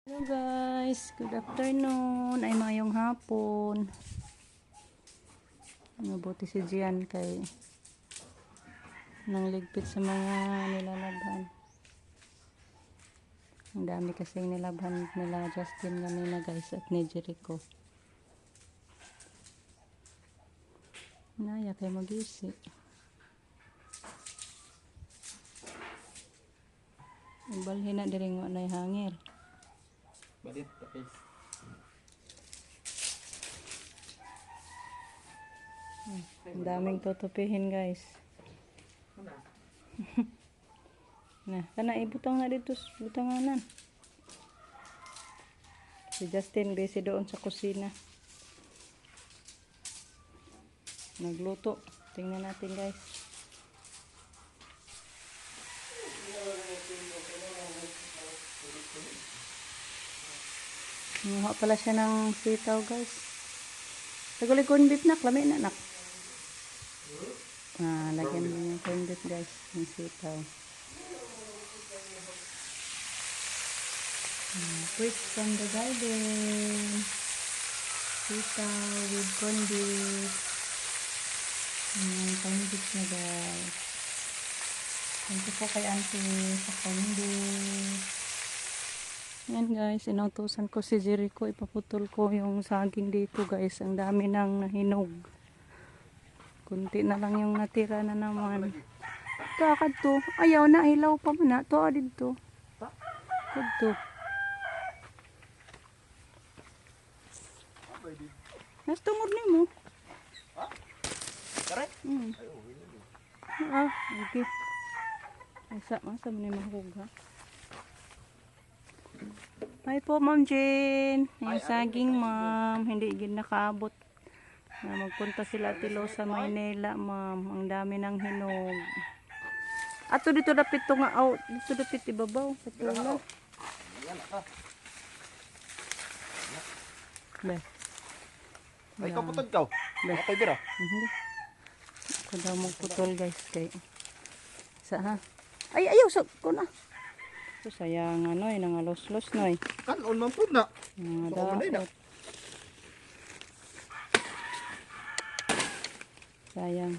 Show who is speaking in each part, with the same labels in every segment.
Speaker 1: Hello guys, good afternoon, ay mayong hapon. Mabuti si Gian kay nang ligpit sa mga nilalabhan. Ang dami kasing nilabhan nila Justin kanina guys at ni Jericho. Naya kay mag-isi. Ibalhin na diri nga na hangir.
Speaker 2: Balit tapis.
Speaker 1: Ang daming tutupihin guys. Nah, kana ibutang na dito sa butanganan. Si Justin busy doon sa kusina. Nagluto. Tingnan natin guys. Nanguha pala siya ng sitaw guys. Tagulig corn beef nak. Lami na nak. Lagyan mo yung corn beef guys. Yung sitaw. Fruits from the garden. Sitaw with corn beef. Corn beef na guys. Thank you po kay auntie sa corn beef. Yan guys, inutusan ko si Jericho. Ipaputol ko yung saging dito guys. Ang dami nang nahinog. Kunti na lang yung natira na naman. Kakad to. Ayaw na, hilaw pa man na. To adid to. Kadto. Nastungod ni mo.
Speaker 2: Ha? Kare?
Speaker 1: Okay. Masa mo ni mahuga. Hi po, Ma'am Jane. Yung saging, ma'am. Hindi gin nakaabot. Na magpunta sila tilo sa Maynila, ma'am. Ang dami ng hinog. Ato dito dapit to nga out. Dito dapit ibabaw. Patula. Be.
Speaker 2: Ay, kaputod ka.
Speaker 1: Be.
Speaker 2: Okay, bira.
Speaker 1: Hindi. Ako daw magputol guys. Kay. Sa ha? Ay, ayaw. Sa ko na. So, sayang ano eh. Nangalos-los no eh.
Speaker 2: Kanon man po na.
Speaker 1: Mga
Speaker 2: So, kumanay na.
Speaker 1: daot. Sayang.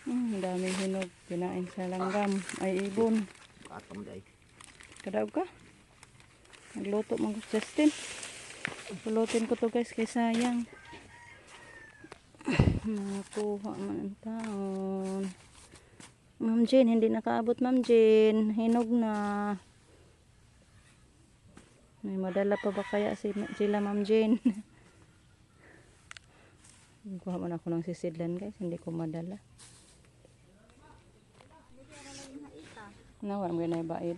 Speaker 1: Ang daming hinog. Kinain sa langgam. Ay, ibon.
Speaker 2: Atom day.
Speaker 1: Kadaog ka? Nagluto mo Justin. Pulutin ko to guys kay sayang. Nakuha man ang taon. Ma'am Jane, hindi nakaabot Ma'am Jane. Hinog na. May madala pa ba kaya sila Ma'am Jane? Kuha man ako ng sisidlan guys. Hindi ko madala. Nawa mo na ibaid.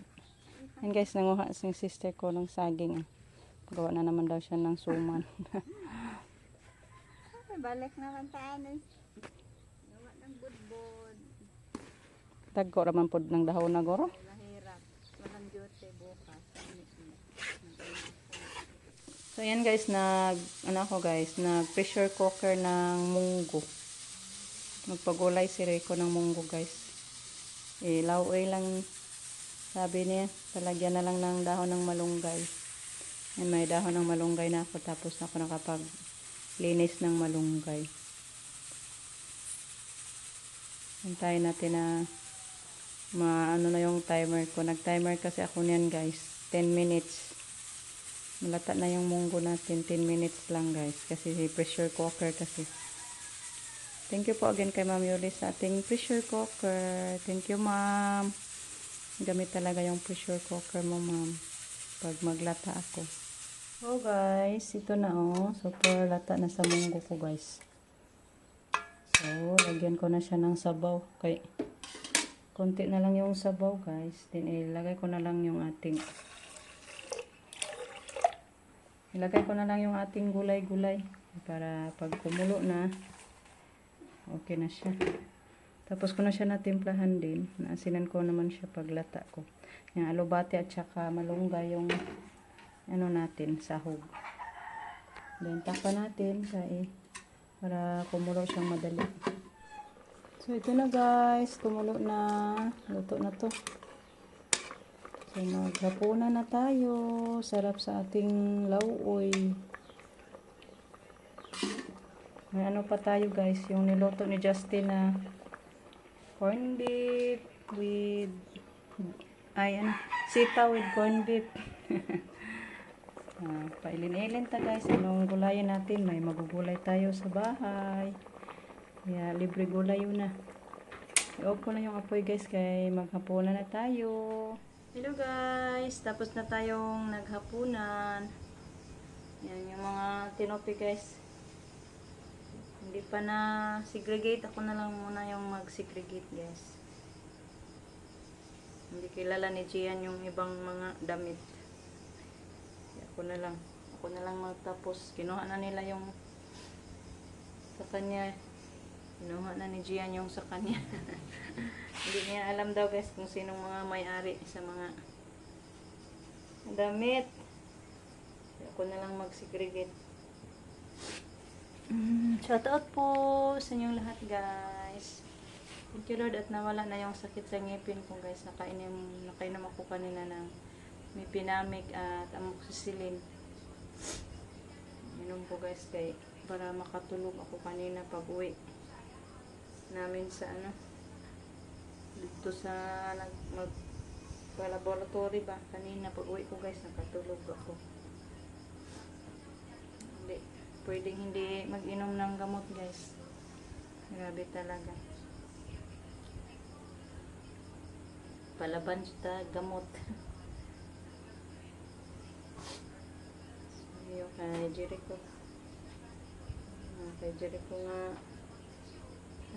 Speaker 1: And guys, nanguha yung sister ko ng saging. Gawa na naman daw siya ng suman.
Speaker 3: Balik naman tayo. Gawa ng budbud.
Speaker 1: Tagko raman pod ng dahon na goro.
Speaker 3: Mahirap. Walang duty bukas.
Speaker 1: So yan guys, nag pressure cooker ng munggo. Magpagulay si Rico ng munggo guys. Lauoy lang sabi niya, palagyan na lang ng dahon ng malunggay. Yan, may dahon ng malunggay na ako, tapos ako nakapag-linis ng malunggay. Hintayin natin na ano na yung timer ko. Nag-timer kasi ako niyan guys, 10 minutes. Malata na yung munggo natin, 10 minutes lang guys, kasi pressure cooker kasi. Thank you po again kay Ma'am Yuli sa ating pressure cooker. Thank you ma'am. Gamit talaga yung pressure cooker mo ma'am pag maglata ako. So guys, ito na oh. Super lata na sa munggo ko guys. So, lagyan ko na siya ng sabaw. Okay. Konti na lang yung sabaw guys. Then ilagay ko na lang yung ating gulay-gulay para pag kumulo na okay na siya. Tapos ko na siya natimplahan din. Naasinan ko naman siya paglata ko. Yung alubate at saka malunggay yung ano natin, sahog. Then takpan natin para kumulo siyang madali. So ito na guys, kumulo na. Luto na to. So, maghapunan na tayo. Sarap sa ating lauoy. May ano pa tayo guys, yung niluto ni Justin na corned beef with sitaw with corned beef. Pailin-ilin ta guys, anong gulayin natin? May magugulay tayo sa bahay. Kaya libre gulay yun na. I-off ko na yung apoy guys, kaya maghapunan na tayo. Hello guys, tapos na tayong naghapunan. Yan yung mga tinopi guys. Hindi pa na segregate, ako na lang muna yung mag-segregate guys. Hindi kilala ni Gian yung ibang mga damit. Ako na lang magtapos. Kinuha na nila yung sa kanya. Kinuha na ni Gian yung sa kanya. Hindi niya alam daw guys kung sinong mga may-ari sa mga damit. Ako na lang mag-segregate. Shout out po sa inyong lahat guys. Thank you Lord at nawala na yung sakit sa ngipin ko guys. Nakainom ako kanina ng may pinamik at amoxicillin. Inom ko guys kay para makatulog ako kanina pag uwi namin sa dito sa laboratory ba kanina pag uwi ko guys nakatulog ako. Hindi pwedeng hindi mag-inom ng gamot guys. Grabe talaga. Palaban sa gamot. Yung kay Jericho. Kay Jericho nga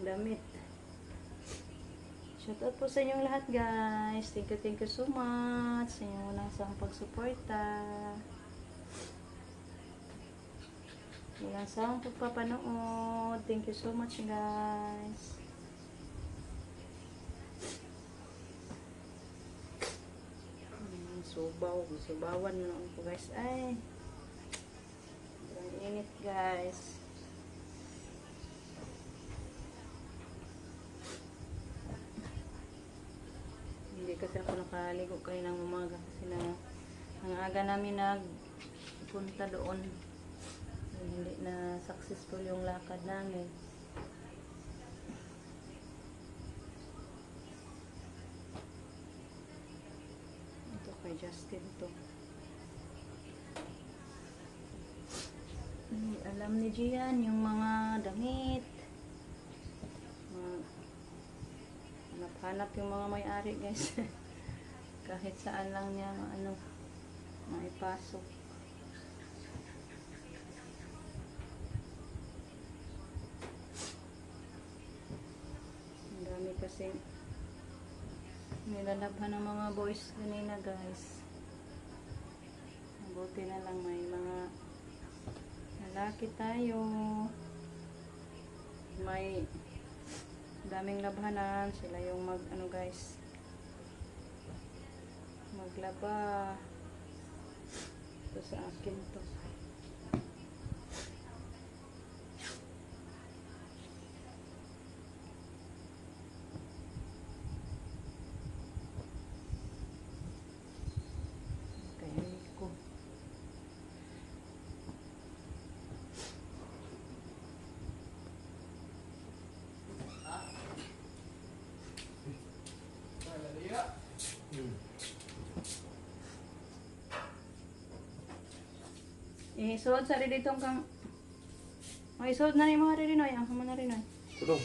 Speaker 1: damit. Shout out po sa inyong lahat guys. Thank you so much sa inyong unang pagsuporta. Walang sawang pagpapanood. Thank you so much guys. Subawan na ako guys. Ay. Ang init guys. Hindi kasi ako nakaligo kayo ng umaga kasi ang aga namin nagpunta doon. Hindi na successful yung lakad namin. Ito kay Justin to. Alam ni Gian yung mga damit. Hanap yung mga may-ari guys. Kahit saan lang niya maipasok. Ang dami kasi nilalabhan ng mga boys kanina guys. Mabuti na lang may mga lalaki tayo. May daming labhanan. Sila yung guys. Maglaba. Ito sa akin to. Isuod sa rin ditong kang... Isuod na rin mga rin, ang kama na rin.
Speaker 2: Tulong.